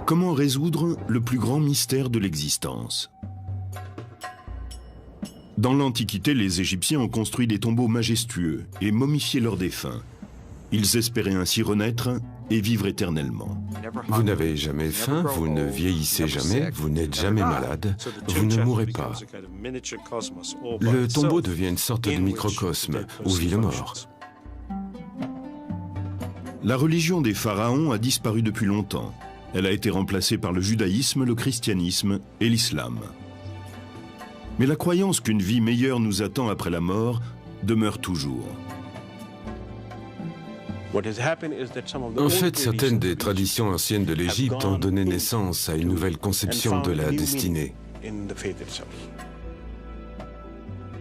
Comment résoudre le plus grand mystère de l'existence? Dans l'Antiquité, les Égyptiens ont construit des tombeaux majestueux et momifié leurs défunts. Ils espéraient ainsi renaître et vivre éternellement. Vous n'avez jamais faim, vous ne vieillissez jamais, vous n'êtes jamais malade, vous ne mourrez pas. Le tombeau devient une sorte de microcosme où vit le mort. La religion des pharaons a disparu depuis longtemps. Elle a été remplacée par le judaïsme, le christianisme et l'islam. Mais la croyance qu'une vie meilleure nous attend après la mort demeure toujours. En fait, certaines des traditions anciennes de l'Égypte ont donné naissance à une nouvelle conception de la destinée.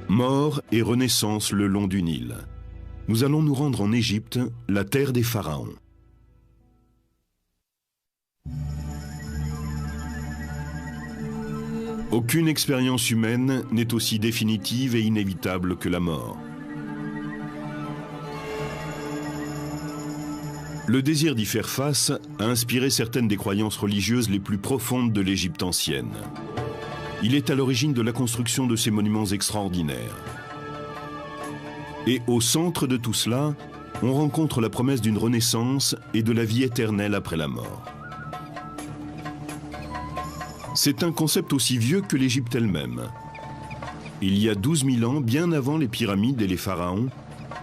Mort et renaissance le long du Nil. Nous allons nous rendre en Égypte, la terre des pharaons. Aucune expérience humaine n'est aussi définitive et inévitable que la mort. Le désir d'y faire face a inspiré certaines des croyances religieuses les plus profondes de l'Égypte ancienne. Il est à l'origine de la construction de ces monuments extraordinaires. Et au centre de tout cela, on rencontre la promesse d'une renaissance et de la vie éternelle après la mort. C'est un concept aussi vieux que l'Égypte elle-même. Il y a 12 000 ans, bien avant les pyramides et les pharaons,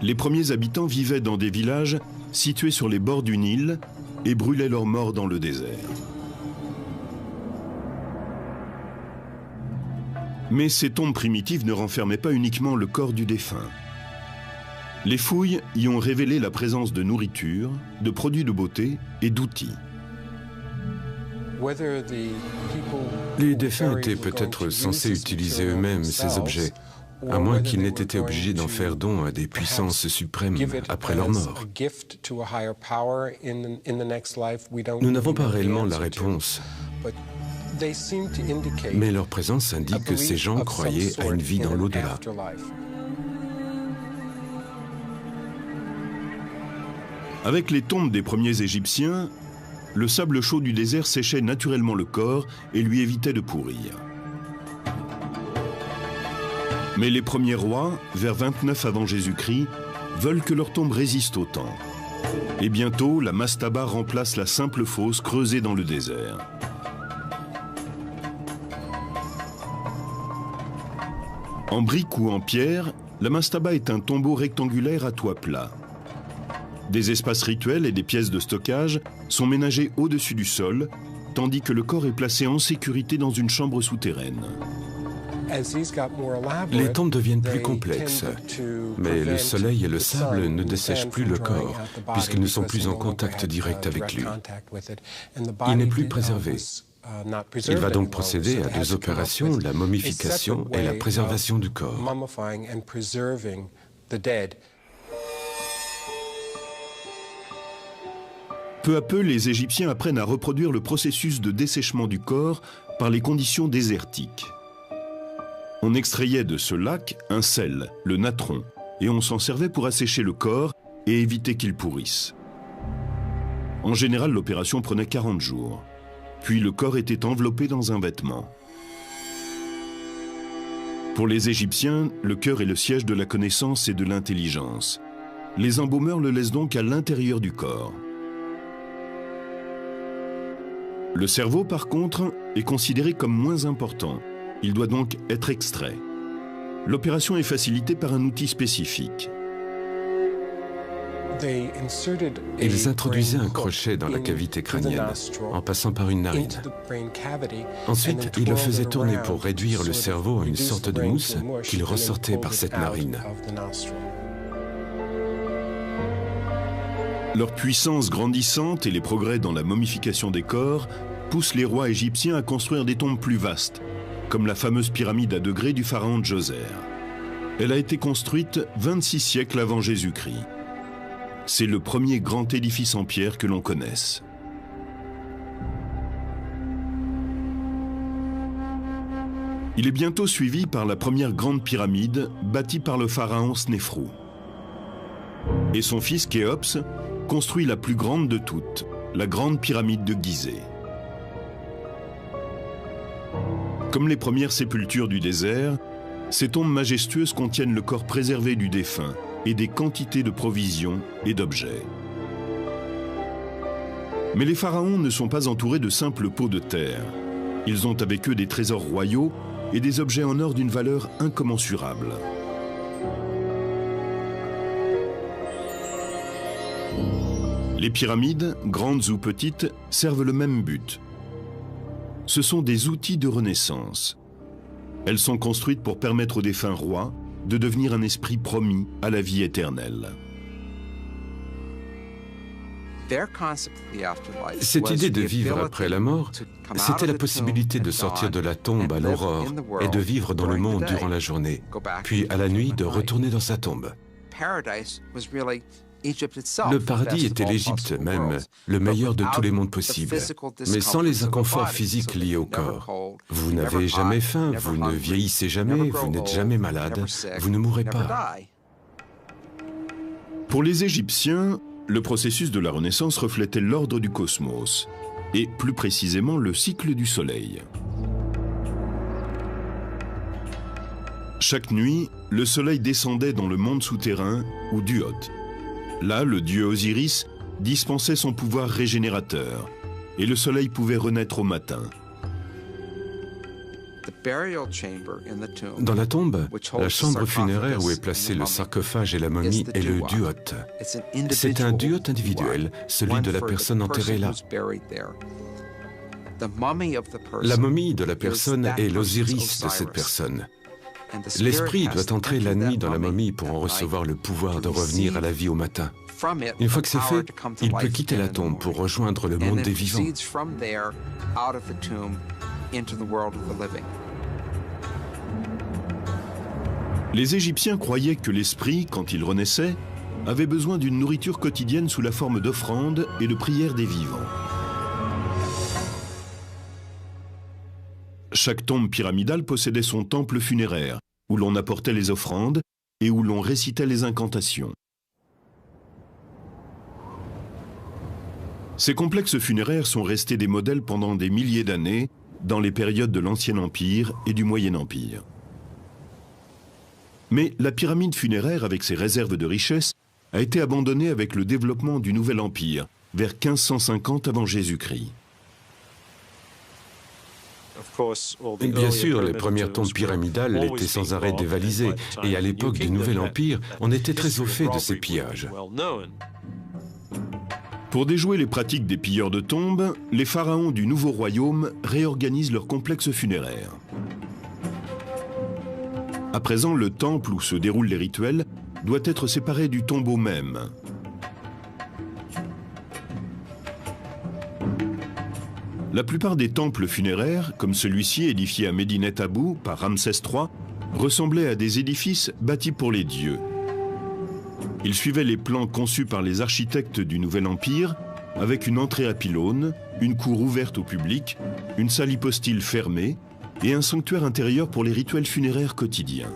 les premiers habitants vivaient dans des villages situés sur les bords du Nil et brûlaient leurs morts dans le désert. Mais ces tombes primitives ne renfermaient pas uniquement le corps du défunt. Les fouilles y ont révélé la présence de nourriture, de produits de beauté et d'outils. Les défunts étaient peut-être censés utiliser eux-mêmes ces objets, à moins qu'ils n'aient été obligés d'en faire don à des puissances suprêmes après leur mort. Nous n'avons pas réellement la réponse, mais leur présence indique que ces gens croyaient à une vie dans l'au-delà. Avec les tombes des premiers Égyptiens, le sable chaud du désert séchait naturellement le corps et lui évitait de pourrir. Mais les premiers rois, vers 29 avant Jésus-Christ, veulent que leur tombe résiste au temps. Et bientôt, la mastaba remplace la simple fosse creusée dans le désert. En brique ou en pierre, la mastaba est un tombeau rectangulaire à toit plat. Des espaces rituels et des pièces de stockage sont ménagés au-dessus du sol, tandis que le corps est placé en sécurité dans une chambre souterraine. Les tombes deviennent plus complexes, mais le soleil et le sable ne dessèchent plus le corps, puisqu'ils ne sont plus en contact direct avec lui. Il n'est plus préservé. Il va donc procéder à deux opérations, la momification et la préservation du corps. Peu à peu, les Égyptiens apprennent à reproduire le processus de dessèchement du corps par les conditions désertiques. On extrayait de ce lac un sel, le natron, et on s'en servait pour assécher le corps et éviter qu'il pourrisse. En général, l'opération prenait 40 jours. Puis le corps était enveloppé dans un vêtement. Pour les Égyptiens, le cœur est le siège de la connaissance et de l'intelligence. Les embaumeurs le laissent donc à l'intérieur du corps. Le cerveau, par contre, est considéré comme moins important. Il doit donc être extrait. L'opération est facilitée par un outil spécifique. Ils introduisaient un crochet dans la cavité crânienne, en passant par une narine. Ensuite, ils le faisaient tourner pour réduire le cerveau à une sorte de mousse qu'ils ressortaient par cette narine. Leur puissance grandissante et les progrès dans la momification des corps poussent les rois égyptiens à construire des tombes plus vastes, comme la fameuse pyramide à degrés du pharaon Djoser. Elle a été construite 26 siècles avant Jésus-Christ. C'est le premier grand édifice en pierre que l'on connaisse. Il est bientôt suivi par la première grande pyramide bâtie par le pharaon Snéfrou. Et son fils Khéops construit la plus grande de toutes, la grande pyramide de Gizeh. Comme les premières sépultures du désert, ces tombes majestueuses contiennent le corps préservé du défunt et des quantités de provisions et d'objets. Mais les pharaons ne sont pas entourés de simples pots de terre. Ils ont avec eux des trésors royaux et des objets en or d'une valeur incommensurable. Les pyramides, grandes ou petites, servent le même but. Ce sont des outils de renaissance. Elles sont construites pour permettre aux défunts rois de devenir un esprit promis à la vie éternelle. Cette idée de vivre après la mort, c'était la possibilité de sortir de la tombe à l'aurore et de vivre dans le monde durant la journée, puis à la nuit de retourner dans sa tombe. Le paradis était l'Égypte même, le meilleur de tous les mondes possibles, mais sans les inconforts physiques liés au corps. Vous n'avez jamais faim, vous ne vieillissez jamais, vous n'êtes jamais malade, vous ne mourrez pas. Pour les Égyptiens, le processus de la Renaissance reflétait l'ordre du cosmos, et plus précisément le cycle du Soleil. Chaque nuit, le Soleil descendait dans le monde souterrain, ou Duot. Là, le dieu Osiris dispensait son pouvoir régénérateur, et le Soleil pouvait renaître au matin. Dans la tombe, la chambre funéraire où est placé le sarcophage et la momie est le duot. C'est un duot individuel, celui de la personne enterrée là. La momie de la personne est l'Osiris de cette personne. L'esprit doit entrer la nuit dans la momie pour en recevoir le pouvoir de revenir à la vie au matin. Une fois que c'est fait, il peut quitter la tombe pour rejoindre le monde des vivants. Les Égyptiens croyaient que l'esprit, quand il renaissait, avait besoin d'une nourriture quotidienne sous la forme d'offrandes et de prières des vivants. Chaque tombe pyramidale possédait son temple funéraire, où l'on apportait les offrandes et où l'on récitait les incantations. Ces complexes funéraires sont restés des modèles pendant des milliers d'années dans les périodes de l'Ancien Empire et du Moyen Empire. Mais la pyramide funéraire, avec ses réserves de richesse, a été abandonnée avec le développement du Nouvel Empire, vers 1550 avant Jésus-Christ. Bien sûr, les premières tombes pyramidales étaient sans arrêt dévalisées, et à l'époque du Nouvel Empire, on était très au fait de ces pillages. Pour déjouer les pratiques des pilleurs de tombes, les pharaons du Nouveau Royaume réorganisent leurs complexes funéraires. À présent, le temple où se déroulent les rituels doit être séparé du tombeau même. La plupart des temples funéraires, comme celui-ci édifié à Médinet Abou par Ramsès III, ressemblaient à des édifices bâtis pour les dieux. Ils suivaient les plans conçus par les architectes du Nouvel Empire, avec une entrée à pylônes, une cour ouverte au public, une salle hypostyle fermée et un sanctuaire intérieur pour les rituels funéraires quotidiens.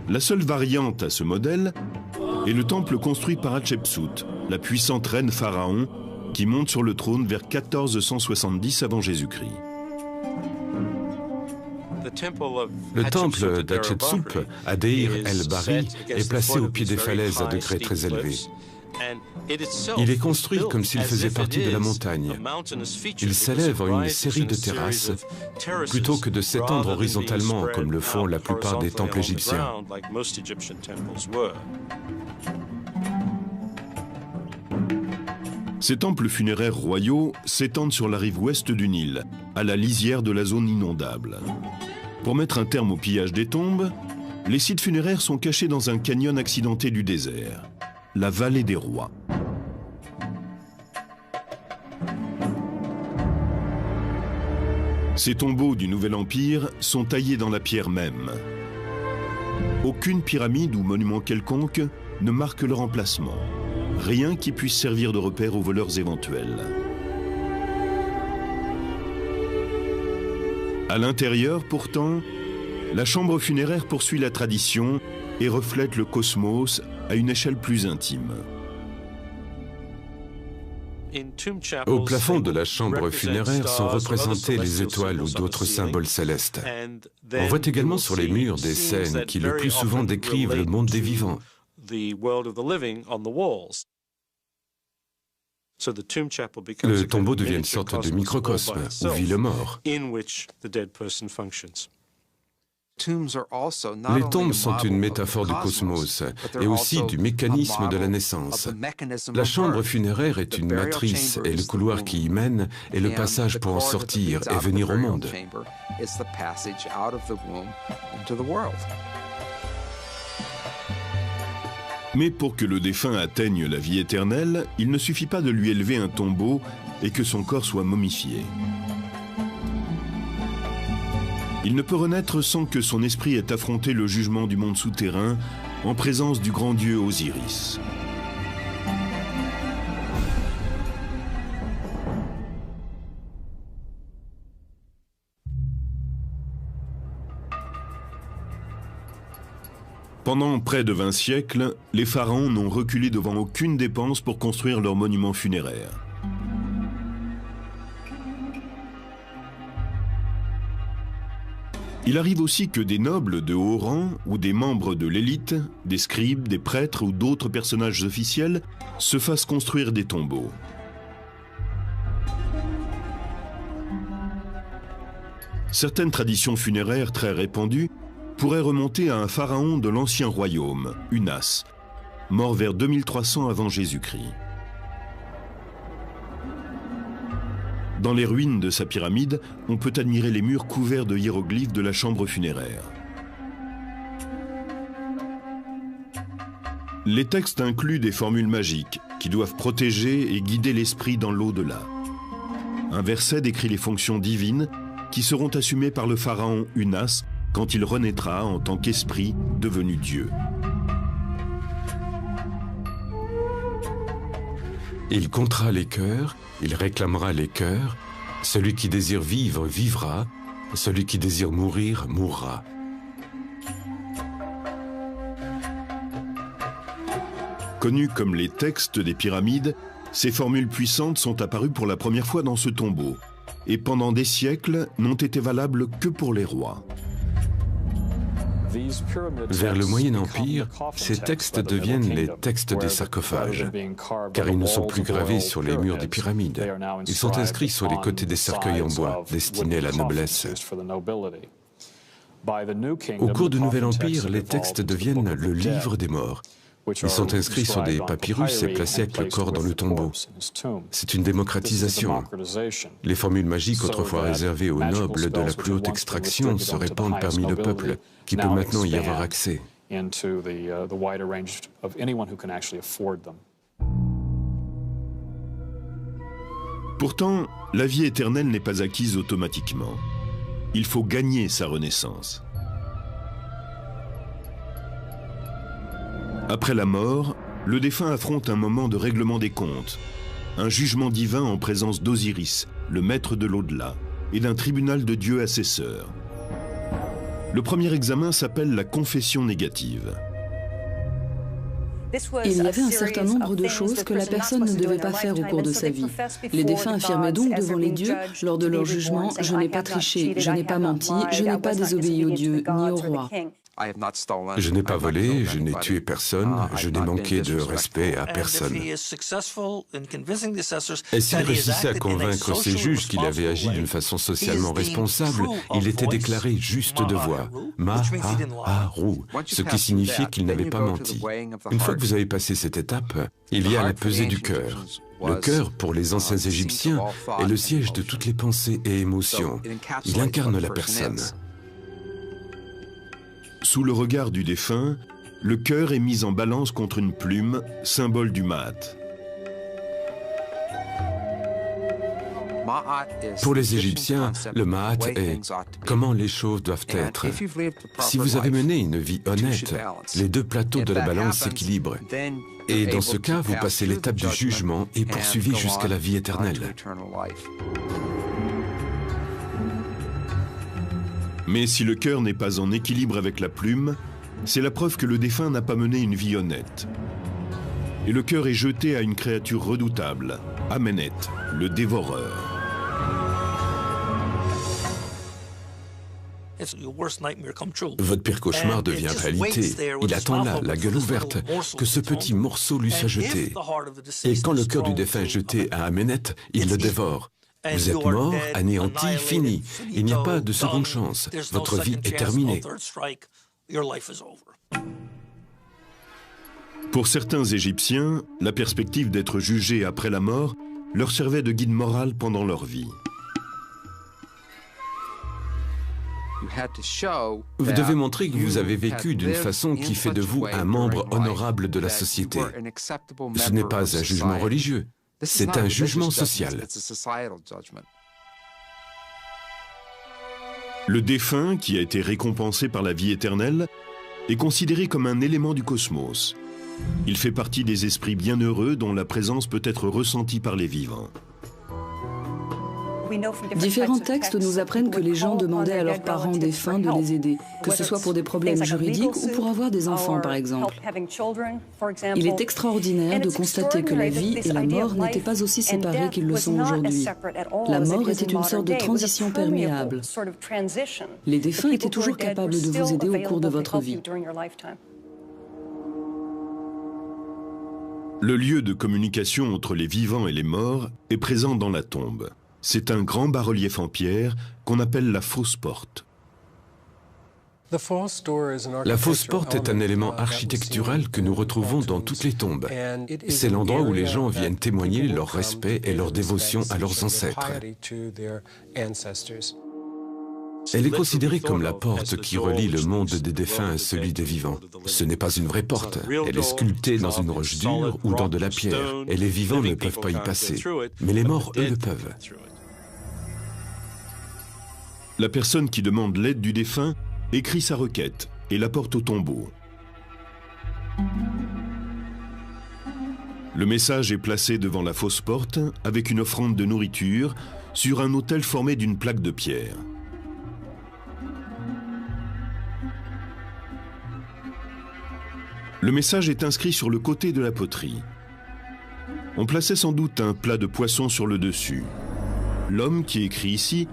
La seule variante à ce modèle est le temple construit par Hatshepsut, la puissante reine pharaon qui monte sur le trône vers 1470 avant Jésus-Christ. Le temple d'Hatshepsut, à Deir el-Bahri, est placé au pied des falaises à degrés très élevés. Il est construit comme s'il faisait partie de la montagne. Il s'élève en une série de terrasses, plutôt que de s'étendre horizontalement comme le font la plupart des temples égyptiens. Ces temples funéraires royaux s'étendent sur la rive ouest du Nil, à la lisière de la zone inondable. Pour mettre un terme au pillage des tombes, les sites funéraires sont cachés dans un canyon accidenté du désert, la vallée des rois. Ces tombeaux du Nouvel Empire sont taillés dans la pierre même. Aucune pyramide ou monument quelconque ne marque leur emplacement. Rien qui puisse servir de repère aux voleurs éventuels. À l'intérieur, pourtant, la chambre funéraire poursuit la tradition et reflète le cosmos à une échelle plus intime. Au plafond de la chambre funéraire sont représentées les étoiles ou d'autres symboles célestes. On voit également sur les murs des scènes qui le plus souvent décrivent le monde des vivants. Le tombeau devient une sorte de microcosme où vit le mort. Les tombes sont une métaphore du cosmos et aussi du mécanisme de la naissance. La chambre funéraire est une matrice et le couloir qui y mène est le passage pour en sortir et venir au monde. Mais pour que le défunt atteigne la vie éternelle, il ne suffit pas de lui élever un tombeau et que son corps soit momifié. Il ne peut renaître sans que son esprit ait affronté le jugement du monde souterrain en présence du grand dieu Osiris. Pendant près de 20 siècles, les pharaons n'ont reculé devant aucune dépense pour construire leur monument funéraire. Il arrive aussi que des nobles de haut rang ou des membres de l'élite, des scribes, des prêtres ou d'autres personnages officiels se fassent construire des tombeaux. Certaines traditions funéraires très répandues pourraient remonter à un pharaon de l'ancien royaume, Unas, mort vers 2300 avant Jésus-Christ. Dans les ruines de sa pyramide, on peut admirer les murs couverts de hiéroglyphes de la chambre funéraire. Les textes incluent des formules magiques qui doivent protéger et guider l'esprit dans l'au-delà. Un verset décrit les fonctions divines qui seront assumées par le pharaon Unas quand il renaîtra en tant qu'esprit devenu Dieu. Il comptera les cœurs, il réclamera les cœurs. Celui qui désire vivre, vivra. Celui qui désire mourir, mourra. Connus comme les textes des pyramides, ces formules puissantes sont apparues pour la première fois dans ce tombeau et pendant des siècles n'ont été valables que pour les rois. Vers le Moyen Empire, ces textes deviennent les textes des sarcophages, car ils ne sont plus gravés sur les murs des pyramides. Ils sont inscrits sur les côtés des cercueils en bois, destinés à la noblesse. Au cours du Nouvel Empire, les textes deviennent le livre des morts. Ils sont inscrits sur des papyrus et placés avec le corps dans le tombeau. C'est une démocratisation. Les formules magiques autrefois réservées aux nobles de la plus haute extraction se répandent parmi le peuple, qui peut maintenant y avoir accès. Pourtant, la vie éternelle n'est pas acquise automatiquement. Il faut gagner sa renaissance. Après la mort, le défunt affronte un moment de règlement des comptes, un jugement divin en présence d'Osiris, le maître de l'au-delà, et d'un tribunal de Dieu assesseur. Le premier examen s'appelle la confession négative. Il y avait un certain nombre de choses que la personne ne devait pas faire au cours de sa vie. Les défunts affirmaient donc devant les dieux, lors de leur jugement, « Je n'ai pas triché, je n'ai pas menti, je n'ai pas désobéi aux dieux ni au roi. » Je n'ai pas volé, je n'ai tué personne, je n'ai manqué de respect à personne. Et s'il réussissait à convaincre ses juges qu'il avait agi d'une façon socialement responsable, il était déclaré juste de voix, Ma'aru, ce qui signifiait qu'il n'avait pas menti. Une fois que vous avez passé cette étape, il y a la pesée du cœur. Le cœur, pour les anciens Égyptiens, est le siège de toutes les pensées et émotions. Il incarne la personne. Sous le regard du défunt, le cœur est mis en balance contre une plume, symbole du Ma'at. Pour les Égyptiens, le Ma'at est comment les choses doivent être. Si vous avez mené une vie honnête, les deux plateaux de la balance s'équilibrent. Et dans ce cas, vous passez l'étape du jugement et poursuivez jusqu'à la vie éternelle. Mais si le cœur n'est pas en équilibre avec la plume, c'est la preuve que le défunt n'a pas mené une vie honnête. Et le cœur est jeté à une créature redoutable, Amenet, le dévoreur. Votre pire cauchemar devient réalité. Il attend là, la gueule ouverte, que ce petit morceau lui soit jeté. Et quand le cœur du défunt est jeté à Amenet, il le dévore. Vous êtes mort, anéanti, fini. Il n'y a pas de seconde chance. Votre vie est terminée. Pour certains Égyptiens, la perspective d'être jugés après la mort leur servait de guide moral pendant leur vie. Vous devez montrer que vous avez vécu d'une façon qui fait de vous un membre honorable de la société. Ce n'est pas un jugement religieux, c'est un jugement social. Le défunt, qui a été récompensé par la vie éternelle, est considéré comme un élément du cosmos. Il fait partie des esprits bienheureux dont la présence peut être ressentie par les vivants. Différents textes nous apprennent que les gens demandaient à leurs parents défunts de les aider, que ce soit pour des problèmes juridiques ou pour avoir des enfants, par exemple. Il est extraordinaire de constater que la vie et la mort n'étaient pas aussi séparées qu'ils le sont aujourd'hui. La mort était une sorte de transition perméable. Les défunts étaient toujours capables de vous aider au cours de votre vie. Le lieu de communication entre les vivants et les morts est présent dans la tombe. C'est un grand bas-relief en pierre qu'on appelle la fausse porte. La fausse porte est un élément architectural que nous retrouvons dans toutes les tombes. C'est l'endroit où les gens viennent témoigner leur respect et leur dévotion à leurs ancêtres. Elle est considérée comme la porte qui relie le monde des défunts à celui des vivants. Ce n'est pas une vraie porte. Elle est sculptée dans une roche dure ou dans de la pierre, et les vivants ne peuvent pas y passer. Mais les morts, eux, le peuvent. La personne qui demande l'aide du défunt écrit sa requête et la porte au tombeau. Le message est placé devant la fausse porte avec une offrande de nourriture sur un autel formé d'une plaque de pierre. Le message est inscrit sur le côté de la poterie. On plaçait sans doute un plat de poisson sur le dessus. L'homme qui écrit ici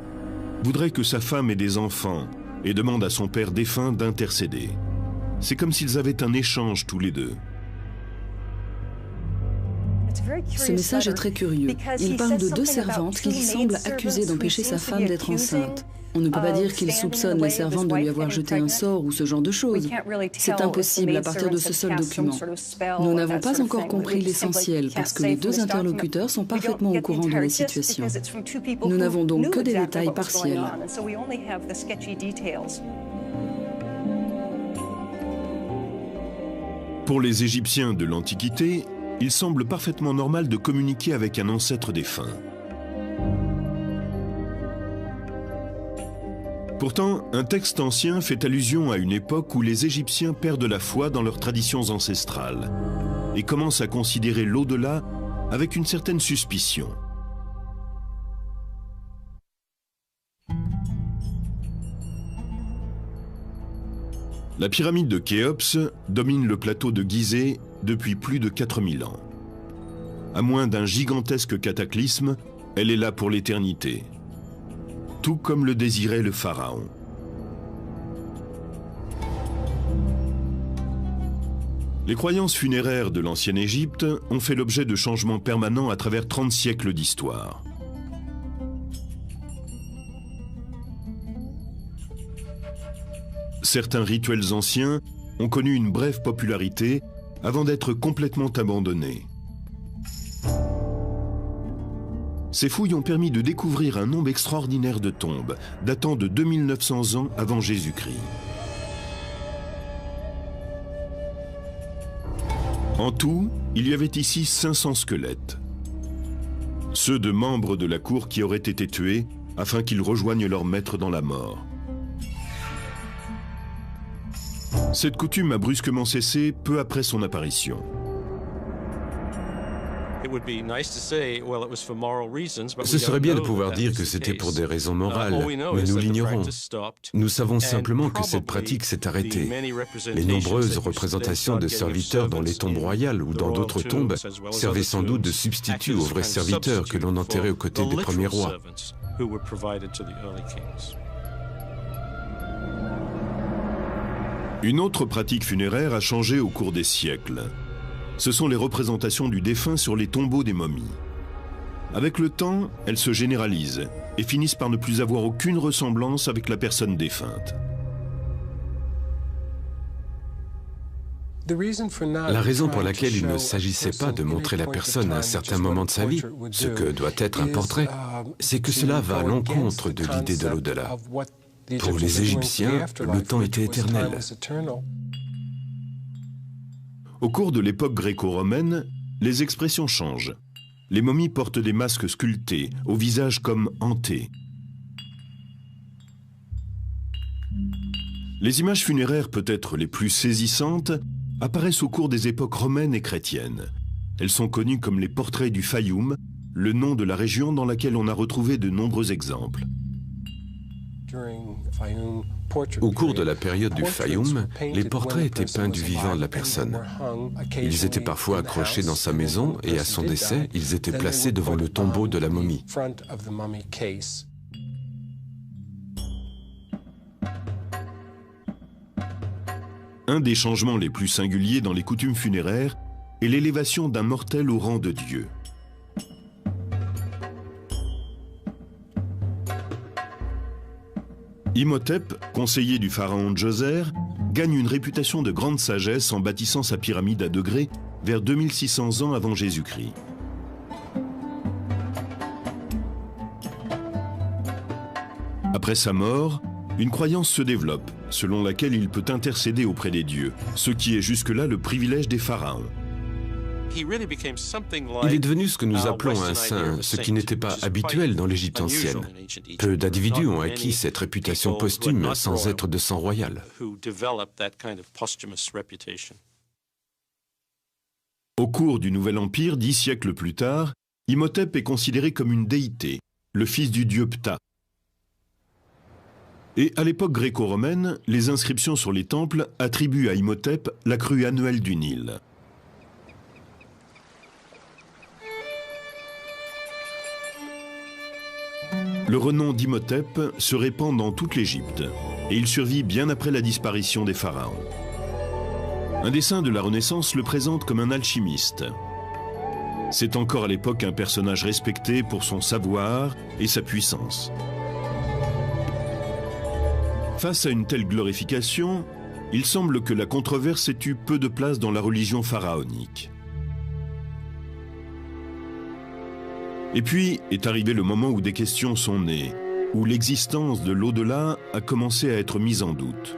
voudrait que sa femme ait des enfants et demande à son père défunt d'intercéder. C'est comme s'ils avaient un échange tous les deux. Ce message est très curieux. Il parle de deux servantes qu'il semble accuser d'empêcher sa femme d'être enceinte. On ne peut pas dire qu'il soupçonne les servantes de lui avoir jeté un sort ou ce genre de choses. C'est impossible à partir de ce seul document. Nous n'avons pas encore compris l'essentiel parce que les deux interlocuteurs sont parfaitement au courant de la situation. Nous n'avons donc que des détails partiels. Pour les Égyptiens de l'Antiquité, il semble parfaitement normal de communiquer avec un ancêtre défunt. Pourtant, un texte ancien fait allusion à une époque où les Égyptiens perdent la foi dans leurs traditions ancestrales et commencent à considérer l'au-delà avec une certaine suspicion. La pyramide de Khéops domine le plateau de Gizeh depuis plus de 4000 ans. À moins d'un gigantesque cataclysme, elle est là pour l'éternité. Tout comme le désirait le pharaon. Les croyances funéraires de l'ancienne Égypte ont fait l'objet de changements permanents à travers 30 siècles d'histoire. Certains rituels anciens ont connu une brève popularité avant d'être complètement abandonnés. Ces fouilles ont permis de découvrir un nombre extraordinaire de tombes, datant de 2900 ans avant Jésus-Christ. En tout, il y avait ici 500 squelettes. Ceux de membres de la cour qui auraient été tués afin qu'ils rejoignent leur maître dans la mort. Cette coutume a brusquement cessé peu après son apparition. Ce serait bien de pouvoir dire que c'était pour des raisons morales, mais nous l'ignorons. Nous savons simplement que cette pratique s'est arrêtée. Les nombreuses représentations de serviteurs dans les tombes royales ou dans d'autres tombes servaient sans doute de substitut aux vrais serviteurs que l'on enterrait aux côtés des premiers rois. Une autre pratique funéraire a changé au cours des siècles. Ce sont les représentations du défunt sur les tombeaux des momies. Avec le temps, elles se généralisent et finissent par ne plus avoir aucune ressemblance avec la personne défunte. La raison pour laquelle il ne s'agissait pas de montrer la personne à un certain moment de sa vie, ce que doit être un portrait, c'est que cela va à l'encontre de l'idée de l'au-delà. Pour les Égyptiens, le temps était éternel. Au cours de l'époque gréco-romaine, les expressions changent. Les momies portent des masques sculptés, au visage comme hantés. Les images funéraires peut-être les plus saisissantes apparaissent au cours des époques romaines et chrétiennes. Elles sont connues comme les portraits du Fayoum, le nom de la région dans laquelle on a retrouvé de nombreux exemples. Au cours de la période du Fayoum, les portraits étaient peints du vivant de la personne. Ils étaient parfois accrochés dans sa maison et à son décès, ils étaient placés devant le tombeau de la momie. Un des changements les plus singuliers dans les coutumes funéraires est l'élévation d'un mortel au rang de Dieu. Imhotep, conseiller du pharaon Djoser, gagne une réputation de grande sagesse en bâtissant sa pyramide à degrés vers 2600 ans avant Jésus-Christ. Après sa mort, une croyance se développe, selon laquelle il peut intercéder auprès des dieux, ce qui est jusque-là le privilège des pharaons. Il est devenu ce que nous appelons un saint, ce qui n'était pas habituel dans l'Égypte ancienne. Peu d'individus ont acquis cette réputation posthume sans être de sang royal. Au cours du Nouvel Empire, 10 siècles plus tard, Imhotep est considéré comme une déité, le fils du dieu Ptah. Et à l'époque gréco-romaine, les inscriptions sur les temples attribuent à Imhotep la crue annuelle du Nil. Le renom d'Imhotep se répand dans toute l'Égypte et il survit bien après la disparition des pharaons. Un dessin de la Renaissance le présente comme un alchimiste. C'est encore à l'époque un personnage respecté pour son savoir et sa puissance. Face à une telle glorification, il semble que la controverse ait eu peu de place dans la religion pharaonique. Et puis est arrivé le moment où des questions sont nées, où l'existence de l'au-delà a commencé à être mise en doute.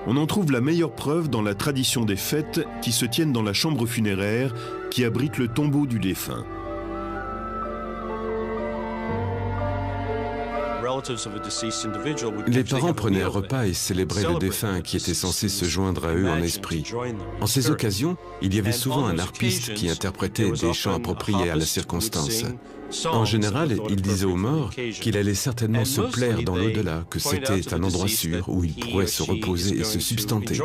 On en trouve la meilleure preuve dans la tradition des fêtes qui se tiennent dans la chambre funéraire qui abrite le tombeau du défunt. Les parents prenaient un repas et célébraient le défunt qui était censé se joindre à eux en esprit. En ces occasions, il y avait souvent un harpiste qui interprétait des chants appropriés à la circonstance. En général, il disait aux morts qu'il allait certainement se plaire dans l'au-delà, que c'était un endroit sûr où il pourrait se reposer et se substanter.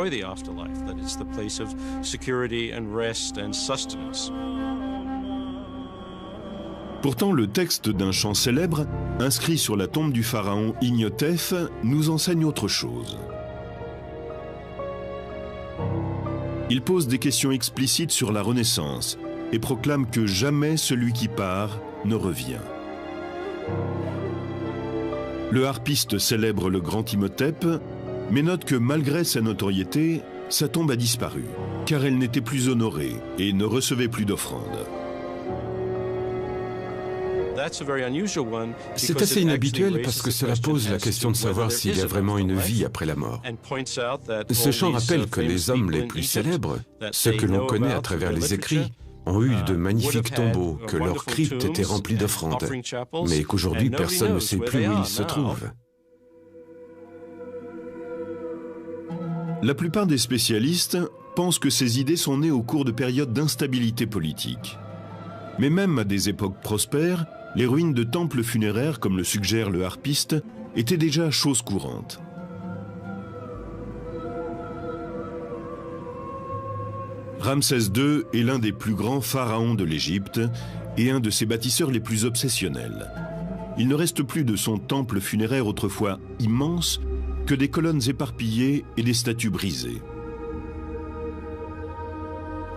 Pourtant, le texte d'un chant célèbre, inscrit sur la tombe du pharaon Ignotef, nous enseigne autre chose. Il pose des questions explicites sur la Renaissance et proclame que jamais celui qui part ne revient. Le harpiste célèbre le grand Imhotep, mais note que malgré sa notoriété, sa tombe a disparu, car elle n'était plus honorée et ne recevait plus d'offrandes. C'est assez inhabituel parce que cela pose la question de savoir s'il y a vraiment une vie après la mort. Ce chant rappelle que les hommes les plus célèbres, ceux que l'on connaît à travers les écrits, ont eu de magnifiques tombeaux, que leurs cryptes étaient remplies d'offrandes, mais qu'aujourd'hui personne ne sait plus où ils se trouvent. La plupart des spécialistes pense que ces idées sont nées au cours de périodes d'instabilité politique. Mais même à des époques prospères, les ruines de temples funéraires, comme le suggère le harpiste, étaient déjà chose courante. Ramsès II est l'un des plus grands pharaons de l'Égypte et un de ses bâtisseurs les plus obsessionnels. Il ne reste plus de son temple funéraire autrefois immense que des colonnes éparpillées et des statues brisées.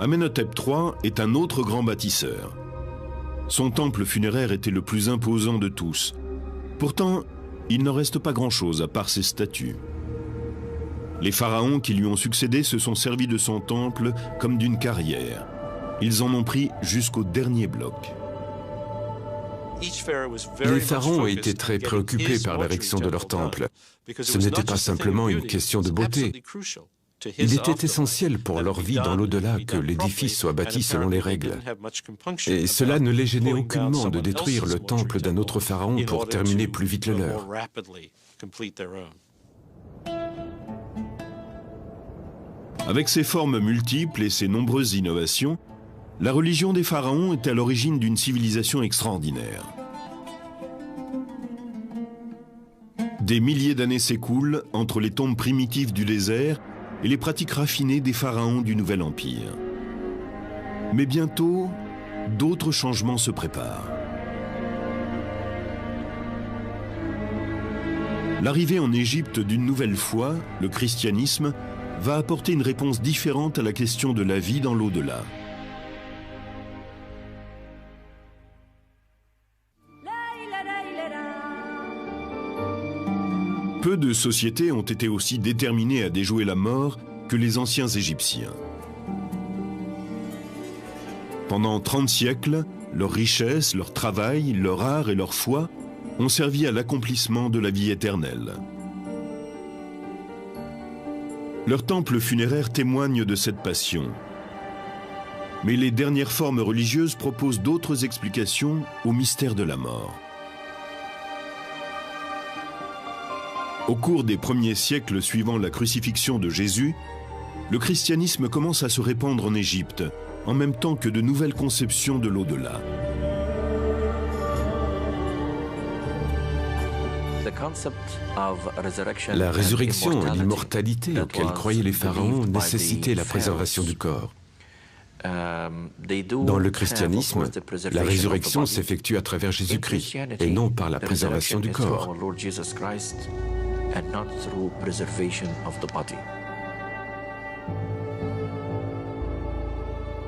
Amenhotep III est un autre grand bâtisseur. Son temple funéraire était le plus imposant de tous. Pourtant, il n'en reste pas grand-chose à part ses statues. Les pharaons qui lui ont succédé se sont servis de son temple comme d'une carrière. Ils en ont pris jusqu'au dernier bloc. Les pharaons étaient très préoccupés par l'érection de leur temple. Ce n'était pas simplement une question de beauté. Il était essentiel pour leur vie dans l'au-delà que l'édifice soit bâti selon les règles. Et cela ne les gênait aucunement de détruire le temple d'un autre pharaon pour terminer plus vite le leur. Avec ses formes multiples et ses nombreuses innovations, la religion des pharaons est à l'origine d'une civilisation extraordinaire. Des milliers d'années s'écoulent entre les tombes primitives du désert et les pratiques raffinées des pharaons du Nouvel Empire. Mais bientôt, d'autres changements se préparent. L'arrivée en Égypte d'une nouvelle foi, le christianisme, va apporter une réponse différente à la question de la vie dans l'au-delà. Peu de sociétés ont été aussi déterminées à déjouer la mort que les anciens Égyptiens. Pendant 30 siècles, leur richesse, leur travail, leur art et leur foi ont servi à l'accomplissement de la vie éternelle. Leurs temples funéraires témoignent de cette passion. Mais les dernières formes religieuses proposent d'autres explications au mystère de la mort. Au cours des premiers siècles suivant la crucifixion de Jésus, le christianisme commence à se répandre en Égypte, en même temps que de nouvelles conceptions de l'au-delà. La résurrection et l'immortalité auxquelles croyaient les pharaons nécessitaient la préservation du corps. Dans le christianisme, la résurrection s'effectue à travers Jésus-Christ et non par la préservation du corps.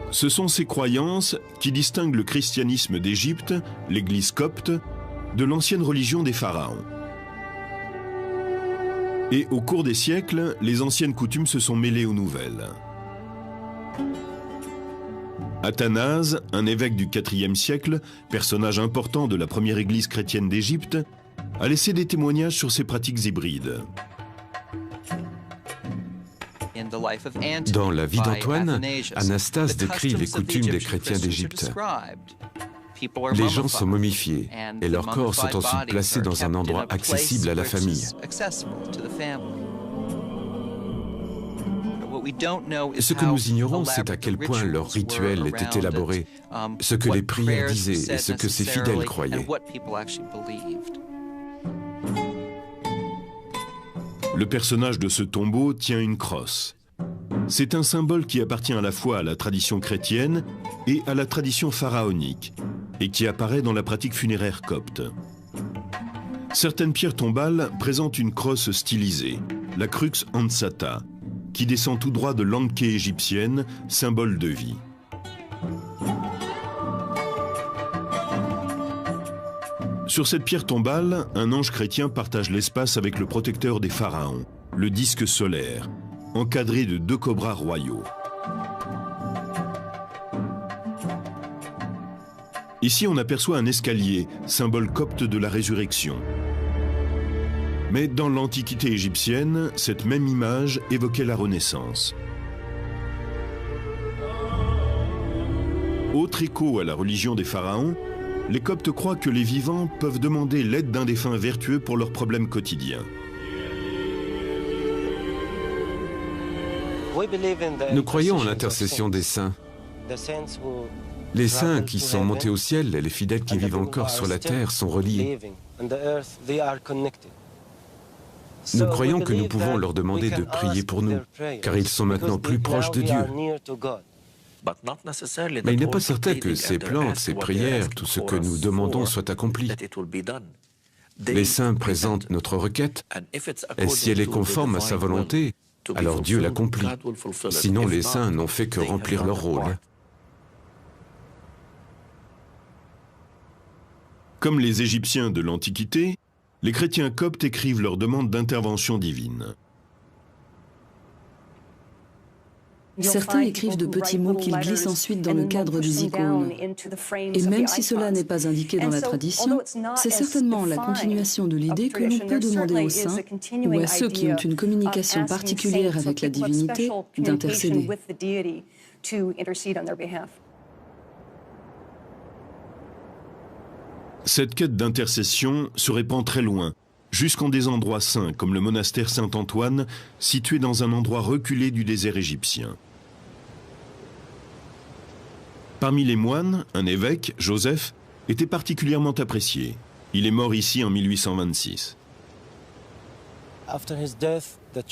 Ce sont ces croyances qui distinguent le christianisme d'Égypte, l'Église copte, de l'ancienne religion des pharaons. Et au cours des siècles, les anciennes coutumes se sont mêlées aux nouvelles. Athanase, un évêque du IVe siècle, personnage important de la première église chrétienne d'Égypte, a laissé des témoignages sur ces pratiques hybrides. Dans la vie d'Antoine, Anastase décrit les coutumes des chrétiens d'Égypte. Les gens sont momifiés et leurs corps sont ensuite placés dans un endroit accessible à la famille. Ce que nous ignorons, c'est à quel point leur rituel était élaboré, ce que les prières disaient et ce que ces fidèles croyaient. Le personnage de ce tombeau tient une crosse. C'est un symbole qui appartient à la fois à la tradition chrétienne et à la tradition pharaonique, et qui apparaît dans la pratique funéraire copte. Certaines pierres tombales présentent une crosse stylisée, la crux ansata, qui descend tout droit de l'anké égyptienne, symbole de vie. Sur cette pierre tombale, un ange chrétien partage l'espace avec le protecteur des pharaons, le disque solaire, encadré de 2 cobras royaux. Ici, on aperçoit un escalier, symbole copte de la résurrection. Mais dans l'Antiquité égyptienne, cette même image évoquait la Renaissance. Autre écho à la religion des pharaons, les Coptes croient que les vivants peuvent demander l'aide d'un défunt vertueux pour leurs problèmes quotidiens. Nous croyons en l'intercession des saints. Les saints qui sont montés au ciel et les fidèles qui vivent encore sur la terre sont reliés. Nous croyons que nous pouvons leur demander de prier pour nous, car ils sont maintenant plus proches de Dieu. Mais il n'est pas certain que ces plantes, ces prières, tout ce que nous demandons soit accompli. Les saints présentent notre requête, et si elle est conforme à sa volonté, alors Dieu l'accomplit. Sinon, les saints n'ont fait que remplir leur rôle. Comme les Égyptiens de l'Antiquité, les chrétiens coptes écrivent leurs demandes d'intervention divine. Certains écrivent de petits mots qu'ils glissent ensuite dans le cadre des icônes. Et même si cela n'est pas indiqué dans la tradition, c'est certainement la continuation de l'idée que l'on peut demander aux saints ou à ceux qui ont une communication particulière avec la divinité d'intercéder. Cette quête d'intercession se répand très loin, jusqu'en des endroits saints comme le monastère Saint-Antoine, situé dans un endroit reculé du désert égyptien. Parmi les moines, un évêque, Joseph, était particulièrement apprécié. Il est mort ici en 1826.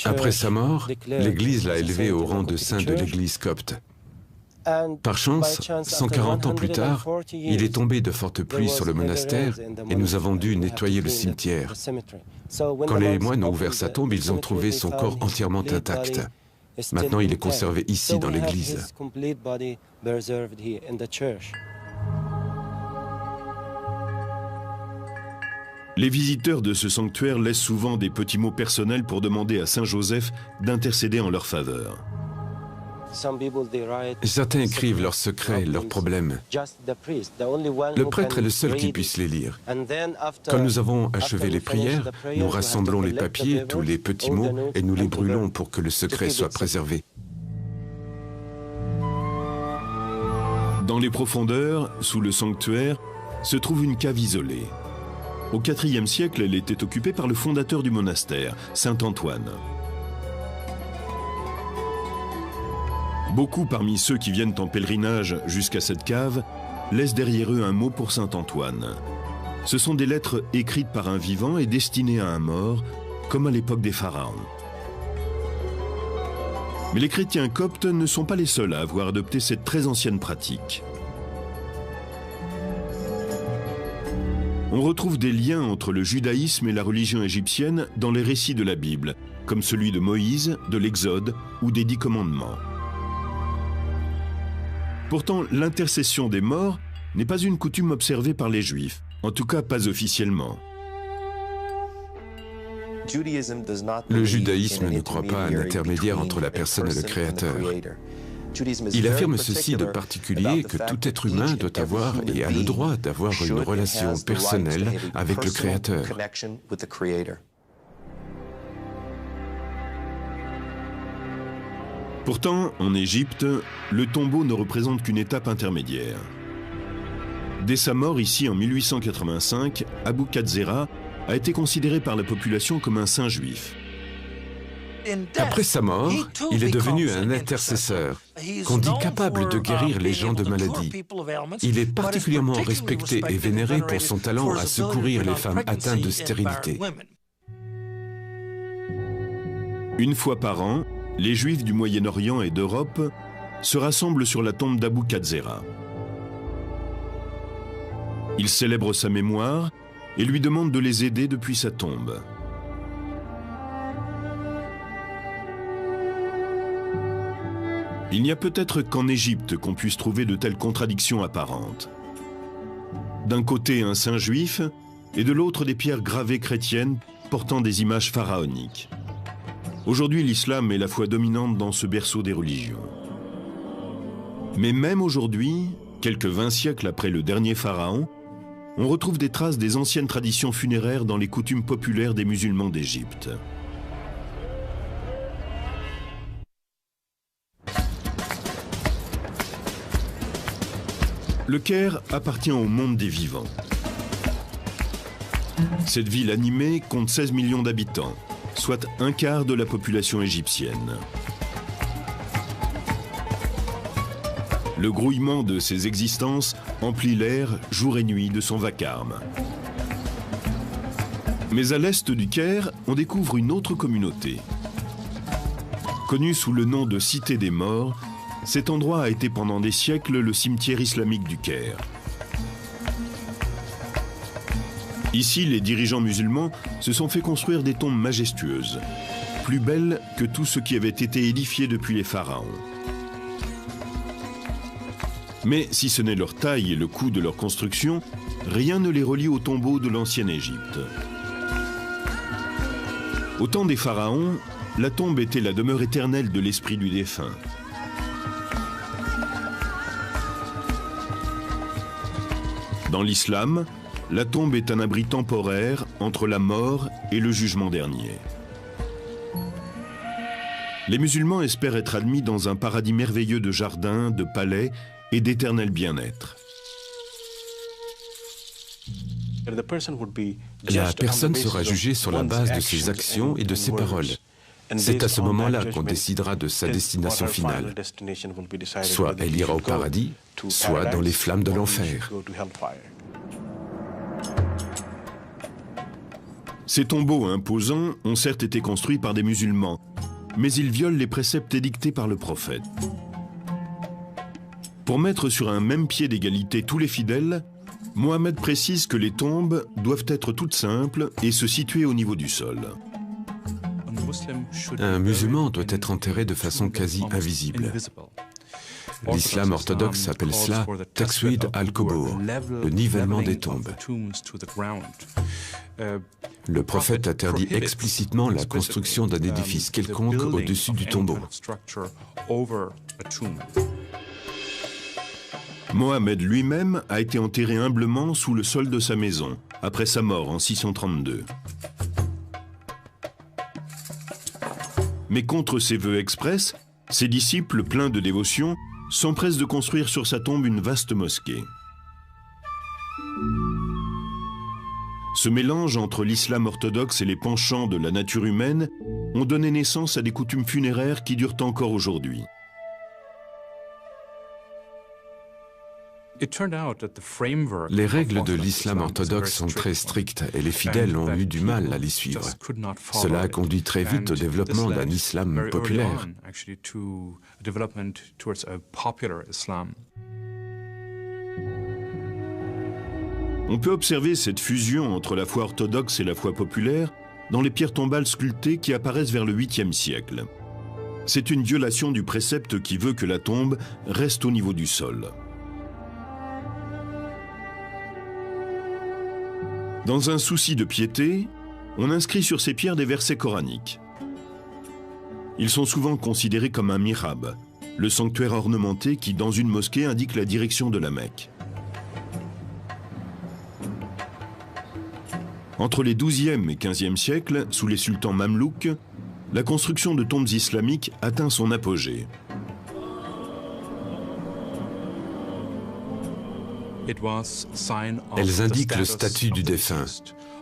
Après sa mort, l'Église l'a élevé au rang de saint de l'Église copte. Par chance, 140 ans plus tard, il est tombé de fortes pluies sur le monastère et nous avons dû nettoyer le cimetière. Quand les moines ont ouvert sa tombe, ils ont trouvé son corps entièrement intact. Maintenant, il est conservé ici dans l'église. Les visiteurs de ce sanctuaire laissent souvent des petits mots personnels pour demander à Saint Joseph d'intercéder en leur faveur. Certains écrivent leurs secrets, leurs problèmes. Le prêtre est le seul qui puisse les lire. Quand nous avons achevé les prières, nous rassemblons les papiers, tous les petits mots, et nous les brûlons pour que le secret soit préservé. Dans les profondeurs, sous le sanctuaire, se trouve une cave isolée. Au IVe siècle, elle était occupée par le fondateur du monastère, Saint Antoine. Beaucoup parmi ceux qui viennent en pèlerinage jusqu'à cette cave laissent derrière eux un mot pour Saint Antoine. Ce sont des lettres écrites par un vivant et destinées à un mort, comme à l'époque des pharaons. Mais les chrétiens coptes ne sont pas les seuls à avoir adopté cette très ancienne pratique. On retrouve des liens entre le judaïsme et la religion égyptienne dans les récits de la Bible, comme celui de Moïse, de l'Exode ou des 10 commandements. Pourtant, l'intercession des morts n'est pas une coutume observée par les Juifs, en tout cas pas officiellement. Le judaïsme ne croit pas à un intermédiaire entre la personne et le Créateur. Il affirme ceci de particulier que tout être humain doit avoir et a le droit d'avoir une relation personnelle avec le Créateur. Pourtant, en Égypte, le tombeau ne représente qu'une étape intermédiaire. Dès sa mort ici en 1885, Abou Katzera a été considéré par la population comme un saint juif. Après sa mort, il est devenu un intercesseur, qu'on dit capable de guérir les gens de maladies. Il est particulièrement respecté et vénéré pour son talent à secourir les femmes atteintes de stérilité. Une fois par an, les Juifs du Moyen-Orient et d'Europe se rassemblent sur la tombe d'Abou Katzera. Ils célèbrent sa mémoire et lui demandent de les aider depuis sa tombe. Il n'y a peut-être qu'en Égypte qu'on puisse trouver de telles contradictions apparentes. D'un côté un saint juif et de l'autre des pierres gravées chrétiennes portant des images pharaoniques. Aujourd'hui, l'islam est la foi dominante dans ce berceau des religions. Mais même aujourd'hui, quelques 20 siècles après le dernier pharaon, on retrouve des traces des anciennes traditions funéraires dans les coutumes populaires des musulmans d'Égypte. Le Caire appartient au monde des vivants. Cette ville animée compte 16 millions d'habitants, soit un quart de la population égyptienne. Le grouillement de ces existences emplit l'air jour et nuit de son vacarme. Mais à l'est du Caire, on découvre une autre communauté. Connue sous le nom de Cité des Morts, cet endroit a été pendant des siècles le cimetière islamique du Caire. Ici, les dirigeants musulmans se sont fait construire des tombes majestueuses, plus belles que tout ce qui avait été édifié depuis les pharaons. Mais si ce n'est leur taille et le coût de leur construction, rien ne les relie aux tombeaux de l'ancienne Égypte. Au temps des pharaons, la tombe était la demeure éternelle de l'esprit du défunt. Dans l'islam, la tombe est un abri temporaire entre la mort et le jugement dernier. Les musulmans espèrent être admis dans un paradis merveilleux de jardins, de palais et d'éternel bien-être. La personne sera jugée sur la base de ses actions et de ses paroles. C'est à ce moment-là qu'on décidera de sa destination finale. Soit elle ira au paradis, soit dans les flammes de l'enfer. Ces tombeaux imposants ont certes été construits par des musulmans, mais ils violent les préceptes édictés par le prophète. Pour mettre sur un même pied d'égalité tous les fidèles, Mohammed précise que les tombes doivent être toutes simples et se situer au niveau du sol. Un musulman doit être enterré de façon quasi invisible. L'islam orthodoxe appelle cela « Takswid al-Qubur », le nivellement des tombes. Le prophète interdit explicitement la construction d'un édifice quelconque au-dessus du tombeau. Mohammed lui-même a été enterré humblement sous le sol de sa maison, après sa mort en 632. Mais contre ses vœux express, ses disciples, pleins de dévotion, s'empressent de construire sur sa tombe une vaste mosquée. Ce mélange entre l'islam orthodoxe et les penchants de la nature humaine ont donné naissance à des coutumes funéraires qui durent encore aujourd'hui. Les règles de l'islam orthodoxe sont très strictes et les fidèles ont eu du mal à les suivre. Cela a conduit très vite au développement d'un islam populaire. On peut observer cette fusion entre la foi orthodoxe et la foi populaire dans les pierres tombales sculptées qui apparaissent vers le 8e siècle. C'est une violation du précepte qui veut que la tombe reste au niveau du sol. Dans un souci de piété, on inscrit sur ces pierres des versets coraniques. Ils sont souvent considérés comme un mihrab, le sanctuaire ornementé qui, dans une mosquée, indique la direction de la Mecque. Entre les XIIe et XVe siècles, sous les sultans mamelouks, la construction de tombes islamiques atteint son apogée. Elles indiquent le statut du défunt.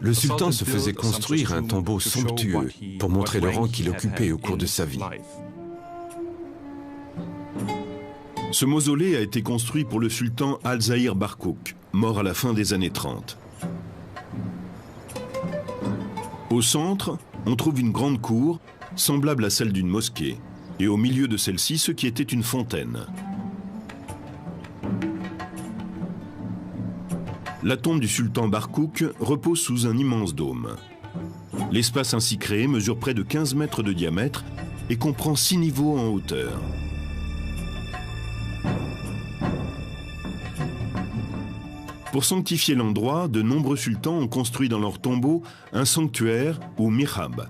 Le sultan se faisait construire un tombeau somptueux pour montrer le rang qu'il occupait au cours de sa vie. Ce mausolée a été construit pour le sultan Al-Zahir Barkouk, mort à la fin des années 30. Au centre, on trouve une grande cour, semblable à celle d'une mosquée, et au milieu de celle-ci, ce qui était une fontaine. La tombe du sultan Barkouk repose sous un immense dôme. L'espace ainsi créé mesure près de 15 mètres de diamètre et comprend 6 niveaux en hauteur. Pour sanctifier l'endroit, de nombreux sultans ont construit dans leur tombeau un sanctuaire ou mihrab.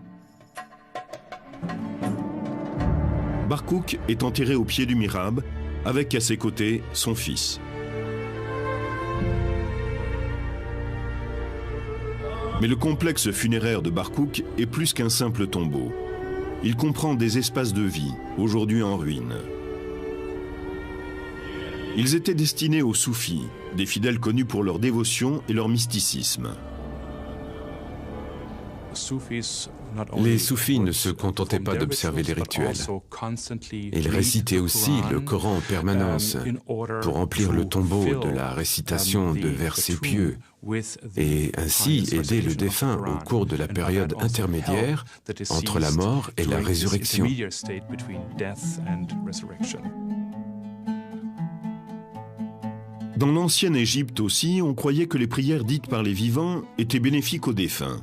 Barkouk est enterré au pied du mihrab, avec à ses côtés son fils. Mais le complexe funéraire de Barkouk est plus qu'un simple tombeau. Il comprend des espaces de vie, aujourd'hui en ruine. Ils étaient destinés aux soufis, des fidèles connus pour leur dévotion et leur mysticisme. Les soufis ne se contentaient pas d'observer les rituels. Ils récitaient aussi le Coran en permanence pour remplir le tombeau de la récitation de versets pieux et ainsi aider le défunt au cours de la période intermédiaire entre la mort et la résurrection. Dans l'ancienne Égypte aussi, on croyait que les prières dites par les vivants étaient bénéfiques aux défunts.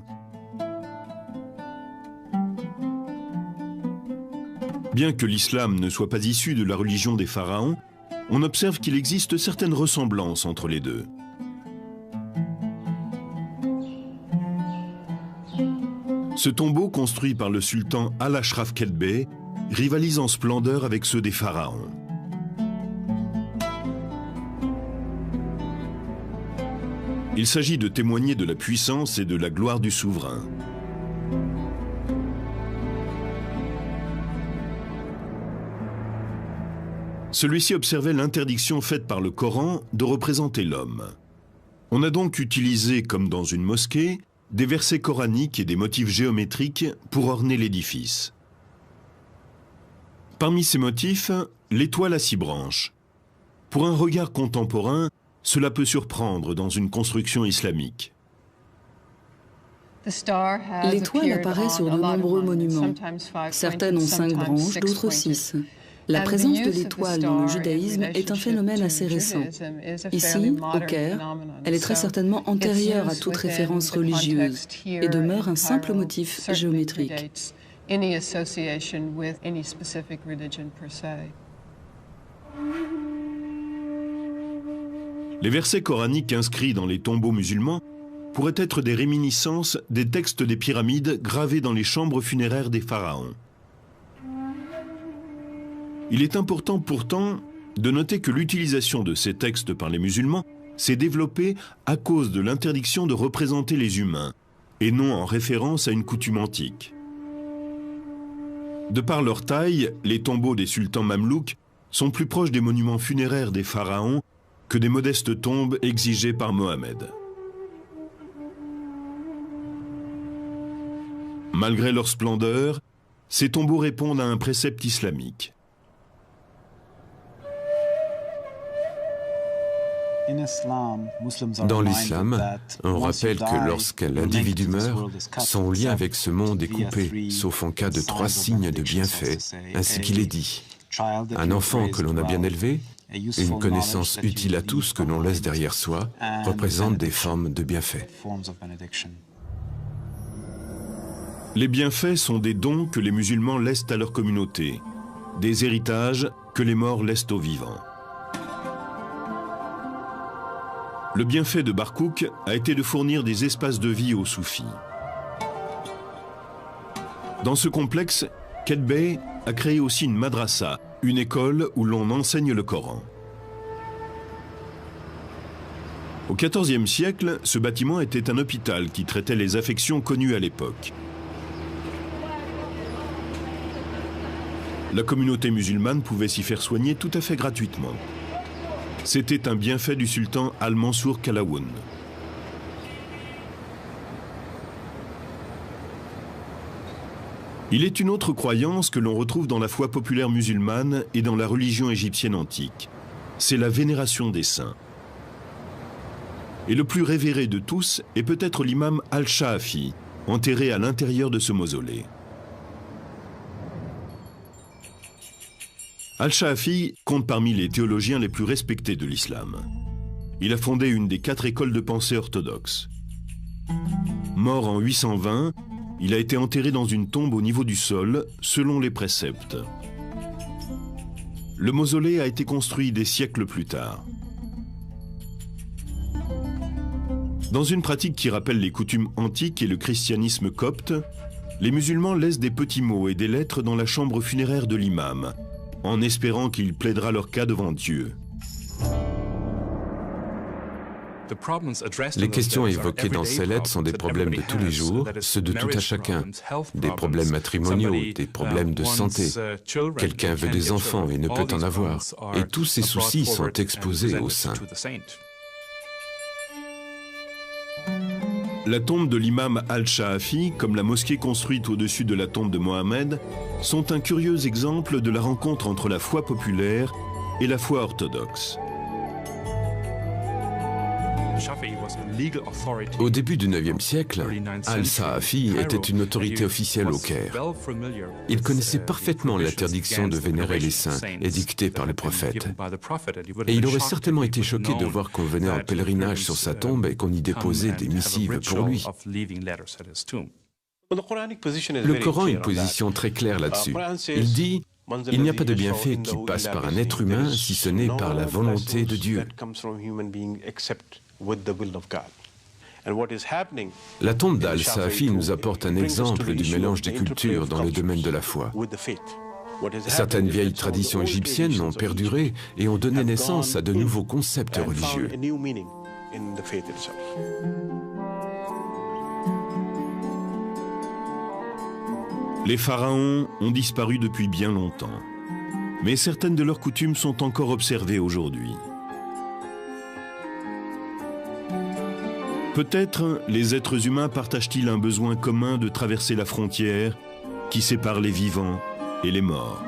Bien que l'islam ne soit pas issu de la religion des pharaons, on observe qu'il existe certaines ressemblances entre les deux. Ce tombeau, construit par le sultan Al-Ashraf Kedbeh, rivalise en splendeur avec ceux des pharaons. Il s'agit de témoigner de la puissance et de la gloire du souverain. Celui-ci observait l'interdiction faite par le Coran de représenter l'homme. On a donc utilisé, comme dans une mosquée, des versets coraniques et des motifs géométriques pour orner l'édifice. Parmi ces motifs, l'étoile à 6 branches. Pour un regard contemporain, cela peut surprendre dans une construction islamique. L'étoile apparaît sur de nombreux monuments. Certaines ont 5 branches, d'autres 6. La présence de l'étoile dans le judaïsme est un phénomène assez récent. Ici, au Caire, elle est très certainement antérieure à toute référence religieuse et demeure un simple motif géométrique. Les versets coraniques inscrits dans les tombeaux musulmans pourraient être des réminiscences des textes des pyramides gravés dans les chambres funéraires des pharaons. Il est important pourtant de noter que l'utilisation de ces textes par les musulmans s'est développée à cause de l'interdiction de représenter les humains, et non en référence à une coutume antique. De par leur taille, les tombeaux des sultans mamelouks sont plus proches des monuments funéraires des pharaons que des modestes tombes exigées par Mohammed. Malgré leur splendeur, ces tombeaux répondent à un précepte islamique. Dans l'islam, on rappelle que lorsqu'un individu meurt, son lien avec ce monde est coupé, sauf en cas de 3 signes de bienfait, ainsi qu'il est dit. Un enfant que l'on a bien élevé, une connaissance utile à tous que l'on laisse derrière soi, représente des formes de bienfaits. Les bienfaits sont des dons que les musulmans laissent à leur communauté, des héritages que les morts laissent aux vivants. Le bienfait de Barkouk a été de fournir des espaces de vie aux soufis. Dans ce complexe, Kedbeh a créé aussi une madrasa, une école où l'on enseigne le Coran. Au XIVe siècle, ce bâtiment était un hôpital qui traitait les affections connues à l'époque. La communauté musulmane pouvait s'y faire soigner tout à fait gratuitement. C'était un bienfait du sultan Al-Mansour Qalawun. Il est une autre croyance que l'on retrouve dans la foi populaire musulmane et dans la religion égyptienne antique. C'est la vénération des saints. Et le plus révéré de tous est peut-être l'imam Al-Shaafi, enterré à l'intérieur de ce mausolée. Al-Shaafi compte parmi les théologiens les plus respectés de l'islam. Il a fondé une des 4 écoles de pensée orthodoxes. Mort en 820, il a été enterré dans une tombe au niveau du sol, selon les préceptes. Le mausolée a été construit des siècles plus tard. Dans une pratique qui rappelle les coutumes antiques et le christianisme copte, les musulmans laissent des petits mots et des lettres dans la chambre funéraire de l'imam, en espérant qu'il plaidera leur cas devant Dieu. Les questions évoquées dans ces lettres sont des problèmes de tous les jours, ceux de tout à chacun. Des problèmes matrimoniaux, des problèmes de santé. Quelqu'un veut des enfants et ne peut en avoir. Et tous ces soucis sont exposés aux saints. La tombe de l'imam Al-Shaafi, comme la mosquée construite au-dessus de la tombe de Mohammed, sont un curieux exemple de la rencontre entre la foi populaire et la foi orthodoxe. Au début du IXe siècle, Al-Shaafi était une autorité officielle au Caire. Il connaissait parfaitement l'interdiction de vénérer les saints édictée par les prophètes. Et il aurait certainement été choqué de voir qu'on venait en pèlerinage sur sa tombe et qu'on y déposait des missives pour lui. Le Coran a une position très claire là-dessus. Il dit « Il n'y a pas de bienfait qui passe par un être humain si ce n'est par la volonté de Dieu ». La tombe d'Al-Shaafi nous apporte un exemple du mélange des cultures dans le domaine de la foi. Certaines vieilles traditions égyptiennes ont perduré et ont donné naissance à de nouveaux concepts religieux. Les pharaons ont disparu depuis bien longtemps, mais certaines de leurs coutumes sont encore observées aujourd'hui. Peut-être les êtres humains partagent-ils un besoin commun de traverser la frontière qui sépare les vivants et les morts.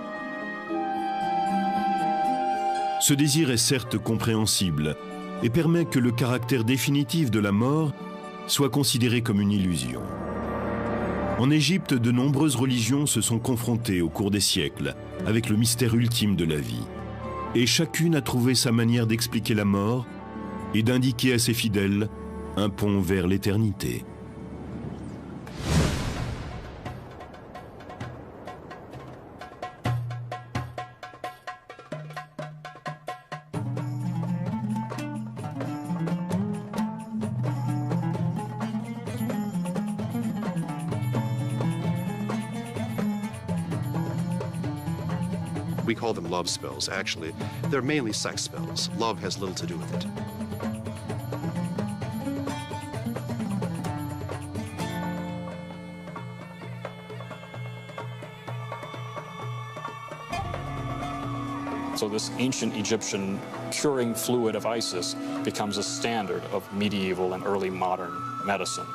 Ce désir est certes compréhensible et permet que le caractère définitif de la mort soit considéré comme une illusion. En Égypte, de nombreuses religions se sont confrontées au cours des siècles avec le mystère ultime de la vie. Et chacune a trouvé sa manière d'expliquer la mort et d'indiquer à ses fidèles un pont vers l'éternité. We call them love spells. Actually, they're mainly sex spells. Love has little to do with it. So this ancient Egyptian curing fluid of Isis becomes a standard of medieval and early modern medicine.